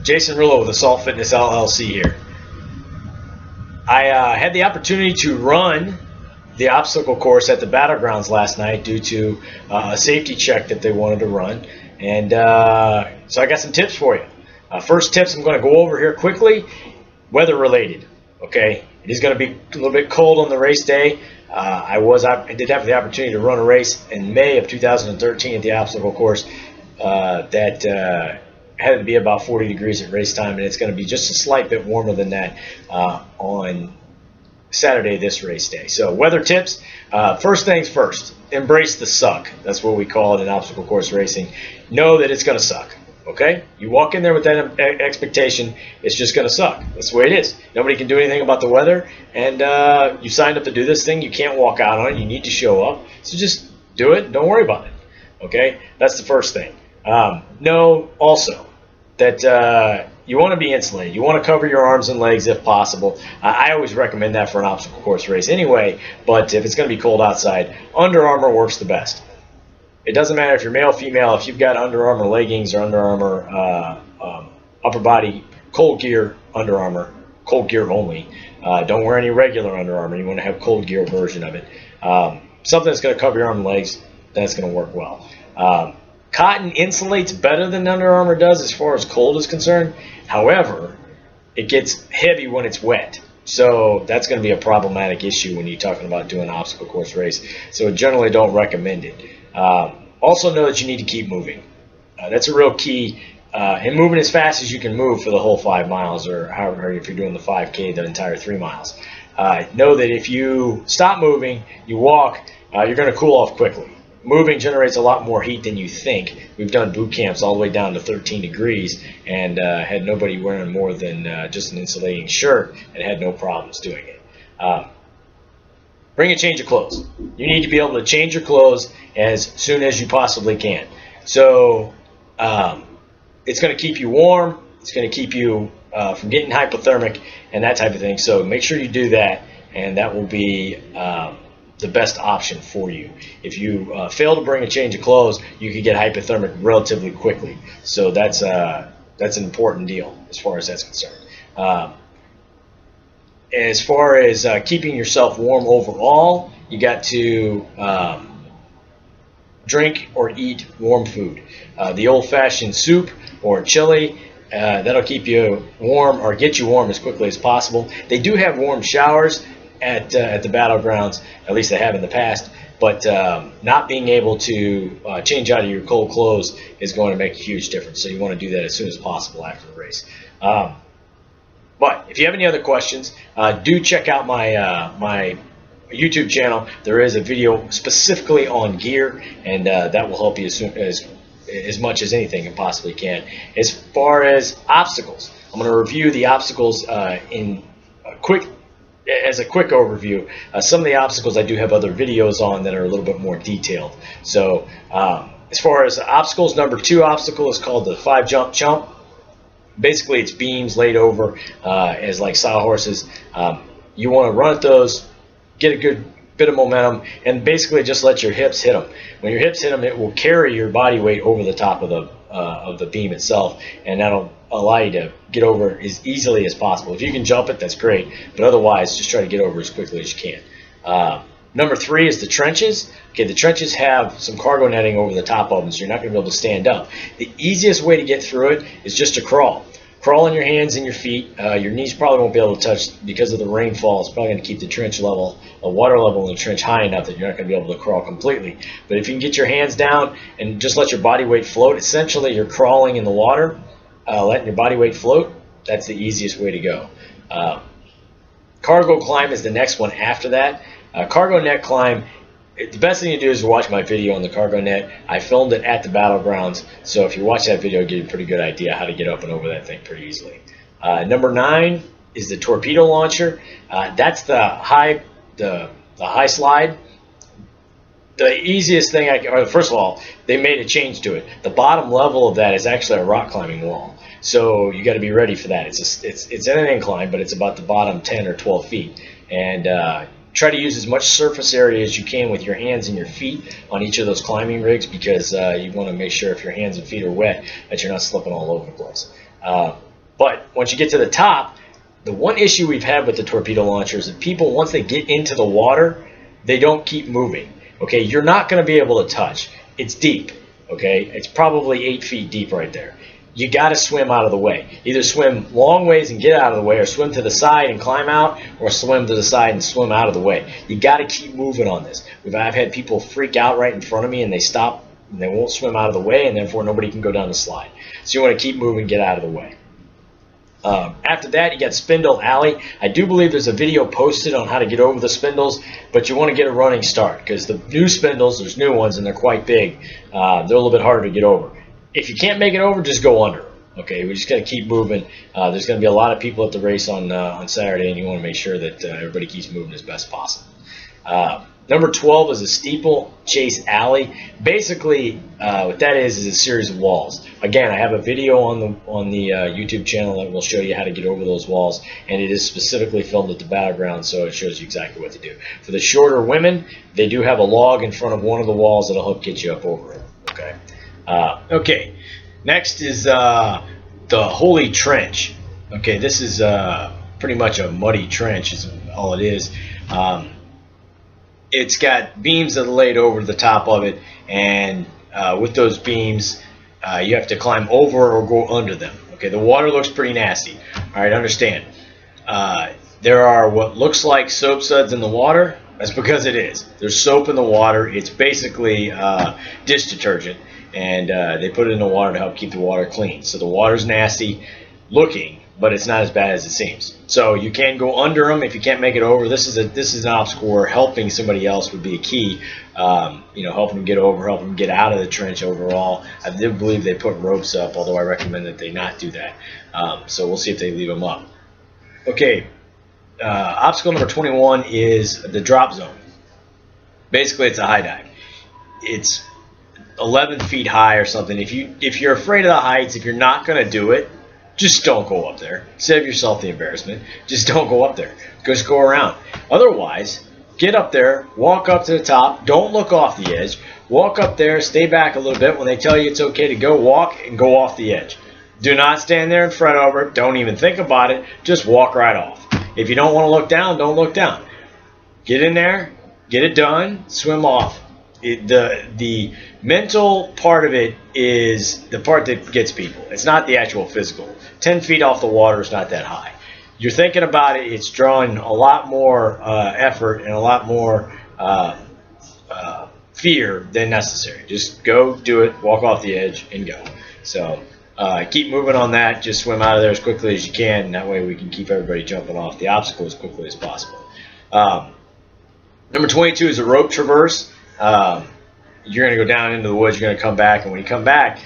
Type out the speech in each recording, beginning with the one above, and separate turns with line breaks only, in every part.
Jason Rillo with Assault Fitness LLC here. I had the opportunity to run the obstacle course at the Battlegrounds last night due to a safety check that they wanted to run, and so I got some tips for you. First tips I'm going to go over here quickly, weather related. Okay, it is going to be a little bit cold on the race day. I did have the opportunity to run a race in May of 2013 at the obstacle course that had to be about 40 degrees at race time, and it's going to be just a slight bit warmer than that on Saturday, this race day. So weather tips, first things first, embrace the suck. That's what we call it in obstacle course racing. Know that it's going to suck. Okay, you walk in there with that expectation, it's just going to suck. That's the way it is. Nobody can do anything about the weather, and you signed up to do this thing. You can't walk out on it. You need to show up. So just do it. Don't worry about it. Okay, that's the first thing. Know also that you want to be insulated. You want to cover your arms and legs if possible. I always recommend that for an obstacle course race anyway, but if it's going to be cold outside, Under Armour works the best. It doesn't matter if you're male or female. If you've got Under Armour leggings or Under Armour upper body cold gear, Under Armour cold gear only. Don't wear any regular Under Armour. You want to have cold gear version of it. Something that's going to cover your arm and legs, that's going to work well. Cotton insulates better than Under Armour does as far as cold is concerned. However, it gets heavy when it's wet. So that's going to be a problematic issue when you're talking about doing an obstacle course race. So generally don't recommend it. Also know that you need to keep moving. That's a real key. And moving as fast as you can move for the whole 5 miles, or however, if you're doing the 5K, the entire 3 miles. Know that if you stop moving, you walk, you're going to cool off quickly. Moving generates a lot more heat than you think. We've done boot camps all the way down to 13 degrees and had nobody wearing more than just an insulating shirt and had no problems doing it. Bring a change of clothes. You need to be able to change your clothes as soon as you possibly can. So it's going to keep you warm. It's going to keep you from getting hypothermic and that type of thing. So make sure you do that, and that will be the best option for you. If you fail to bring a change of clothes, you could get hypothermic relatively quickly. So that's an important deal as far as that's concerned. As far as keeping yourself warm overall, you got to drink or eat warm food. The old-fashioned soup or chili, that'll keep you warm or get you warm as quickly as possible. They do have warm showers at the Battlegrounds, at least they have in the past, but not being able to change out of your cold clothes is going to make a huge difference. So you want to do that as soon as possible after the race. But if you have any other questions, do check out my YouTube channel. There is a video specifically on gear, and that will help you as much as anything it possibly can. As far as obstacles, I'm going to review the obstacles as a quick overview. Some of the obstacles I do have other videos on that are a little bit more detailed. So as far as obstacles, number 2 obstacle is called the 5-jump chump. Basically, it's beams laid over as like sawhorses. You want to run at those, get a good bit of momentum, and basically just let your hips hit them. When your hips hit them, it will carry your body weight over the top of the beam itself, and that'll allow you to get over as easily as possible. If you can jump it, that's great, but otherwise, just try to get over as quickly as you can. Number 3 is the trenches. Okay, the trenches have some cargo netting over the top of them, so you're not going to be able to stand up. The easiest way to get through it is just to crawl. Crawl on your hands and your feet. Your knees probably won't be able to touch because of the rainfall. It's probably going to keep the trench level, the water level in the trench high enough that you're not going to be able to crawl completely. But if you can get your hands down and just let your body weight float, essentially you're crawling in the water, letting your body weight float. That's the easiest way to go. Cargo climb is the next one after that. Cargo net climb, the best thing to do is to watch my video on the cargo net. I filmed it at the Battlegrounds, so if you watch that video, you'll get a pretty good idea how to get up and over that thing pretty easily. Number 9 is the torpedo launcher. That's the high slide. The easiest thing, first of all, they made a change to it. The bottom level of that is actually a rock climbing wall, so you got to be ready for that. It's an incline, but it's about the bottom 10 or 12 feet, and try to use as much surface area as you can with your hands and your feet on each of those climbing rigs, because you want to make sure if your hands and feet are wet that you're not slipping all over the place. But once you get to the top, the one issue we've had with the torpedo launcher is that people, once they get into the water, they don't keep moving. Okay, you're not going to be able to touch. It's deep. Okay, it's probably 8 feet deep right there. You got to swim out of the way. Either swim long ways and get out of the way, or swim to the side and climb out, or swim to the side and swim out of the way. You got to keep moving on this. I've had people freak out right in front of me and they stop and they won't swim out of the way, and therefore nobody can go down the slide. So you want to keep moving, get out of the way. After that, you got Spindle Alley. I do believe there's a video posted on how to get over the spindles, but you want to get a running start because the new spindles, there's new ones and they're quite big. They're a little bit harder to get over. If you can't make it over, just go under. Okay, we just got to keep moving. There's going to be a lot of people at the race on Saturday, and you want to make sure that everybody keeps moving as best possible. Number 12 is a steeplechase alley. Basically, what that is a series of walls. Again, I have a video on the YouTube channel that will show you how to get over those walls, and it is specifically filmed at the Battlegrounds, so it shows you exactly what to do. For the shorter women, they do have a log in front of one of the walls that'll help get you up over it. Okay. Okay. Next is the Holy Trench. Okay, this is pretty much a muddy trench is all it is. It's got beams that are laid over the top of it, and with those beams, you have to climb over or go under them. Okay, the water looks pretty nasty. All right, understand. There are what looks like soap suds in the water. That's because it is. There's soap in the water. It's basically dish detergent, and they put it in the water to help keep the water clean. So the water's nasty looking, but it's not as bad as it seems. So you can go under them if you can't make it over. This is an obstacle where helping somebody else would be a key. Helping them get over, helping them get out of the trench overall. I do believe they put ropes up, although I recommend that they not do that. So we'll see if they leave them up. Okay, obstacle number 21 is the drop zone. Basically, it's a high dive. It's 11 feet high or something. If you're afraid of the heights, if you're not going to do it, just don't go up there. Save yourself the embarrassment. Just don't go up there. Just go around. Otherwise, get up there, walk up to the top, don't look off the edge, walk up there, stay back a little bit. When they tell you it's okay to go, walk and go off the edge. Do not stand there and fret over it. Don't even think about it. Just walk right off. If you don't want to look down, don't look down. Get in there, get it done, swim off. The mental part of it is the part that gets people. It's not the actual physical. 10 feet off the water is not that high. You're thinking about it, it's drawing a lot more effort and a lot more fear than necessary. Just go do it, walk off the edge, and go. So keep moving on that. Just swim out of there as quickly as you can, and that way we can keep everybody jumping off the obstacle as quickly as possible. Number 22 is a rope traverse. You're going to go down into the woods, you're going to come back, and when you come back,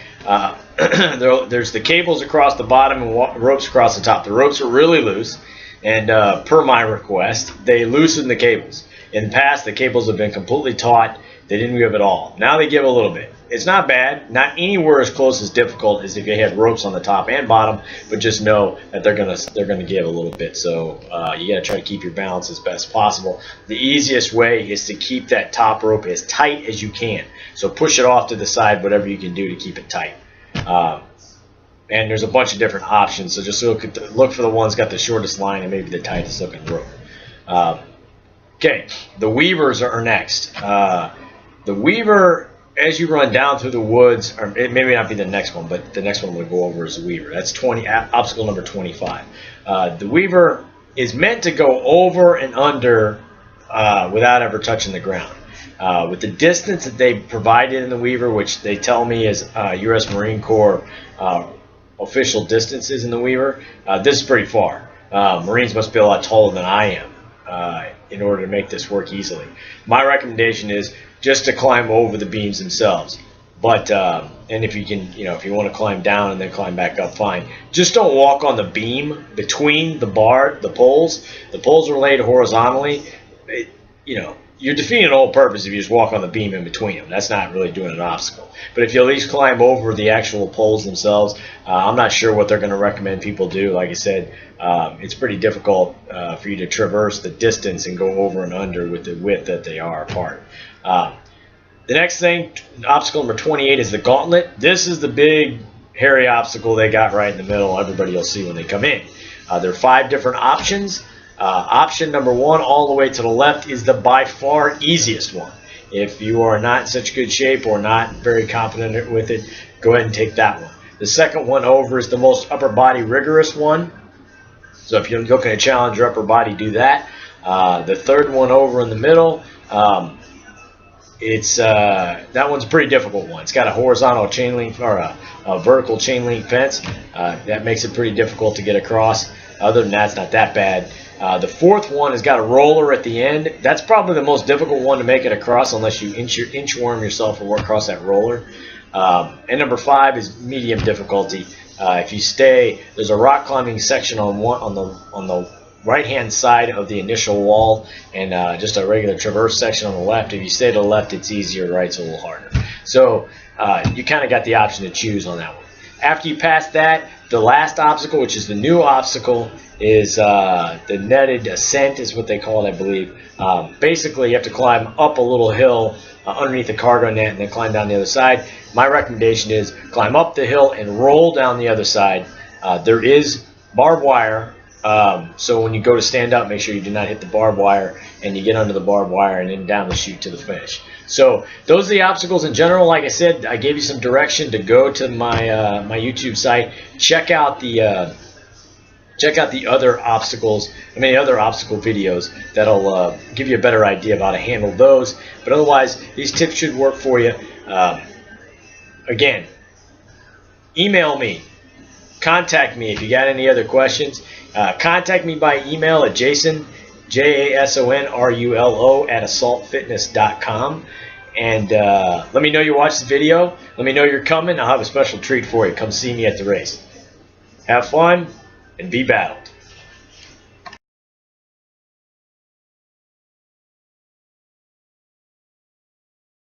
there's the cables across the bottom and ropes across the top. The ropes are really loose, and per my request, they loosen the cables. In the past, the cables have been completely taut. They didn't give at all. Now they give a little bit. It's not bad. Not anywhere as close as difficult as if you had ropes on the top and bottom, but just know that they're gonna give a little bit. So you got to try to keep your balance as best possible. The easiest way is to keep that top rope as tight as you can. So push it off to the side, whatever you can do to keep it tight. And there's a bunch of different options. So just look for the ones got the shortest line and maybe the tightest looking rope. Okay, the weavers are next. The weaver, as you run down through the woods, or it may not be the next one, but the next one we'll go over is the weaver. That's obstacle number 25. The weaver is meant to go over and under without ever touching the ground. With the distance that they provided in the weaver, which they tell me is U.S. Marine Corps official distances in the weaver, this is pretty far. Marines must be a lot taller than I am in order to make this work easily. My recommendation is just to climb over the beams themselves. But and if you can, if you want to climb down and then climb back up, fine. Just don't walk on the beam between the poles. The poles are laid horizontally. You're defeating the whole purpose if you just walk on the beam in between them. That's not really doing an obstacle. But if you at least climb over the actual poles themselves, I'm not sure what they're going to recommend people do. Like I said, it's pretty difficult for you to traverse the distance and go over and under with the width that they are apart. The next thing, obstacle number 28, is the gauntlet. This is the big hairy obstacle they got right in the middle. Everybody will see when they come in. There are 5 different options. Option number 1, all the way to the left, is the by far easiest one. If you are not in such good shape or not very confident with it, go ahead and take that one. The second one over is the most upper body rigorous one. So if you're looking to challenge your upper body, do that. The third one over in the middle, that one's a pretty difficult one. It's got a horizontal chain link or a vertical chain link fence. That makes it pretty difficult to get across. Other than that, it's not that bad. The fourth one has got a roller at the end. That's probably the most difficult one to make it across unless you inchworm yourself and work across that roller. And number 5 is medium difficulty. If you stay, there's a rock climbing section on the right-hand side of the initial wall, and just a regular traverse section on the left. If you stay to the left, it's easier. Right, it's a little harder. So you kind of got the option to choose on that one. After you pass that, the last obstacle, which is the new obstacle, is the netted ascent, is what they call it, I believe. Basically, you have to climb up a little hill underneath the cargo net and then climb down the other side. My recommendation is climb up the hill and roll down the other side. There is barbed wire, so when you go to stand up, make sure you do not hit the barbed wire and you get under the barbed wire and then down the chute to the finish. So those are the obstacles in general. Like I said, I gave you some direction to go to my my YouTube site. Check out the other obstacles, the other obstacle videos that'll give you a better idea of how to handle those. But otherwise, these tips should work for you. Again, email me, contact me if you got any other questions. Contact me by email at Jason, JASONRULO @assaultfitness.com. And let me know you watched the video. Let me know you're coming. I'll have a special treat for you. Come see me at the race. Have fun and be battled.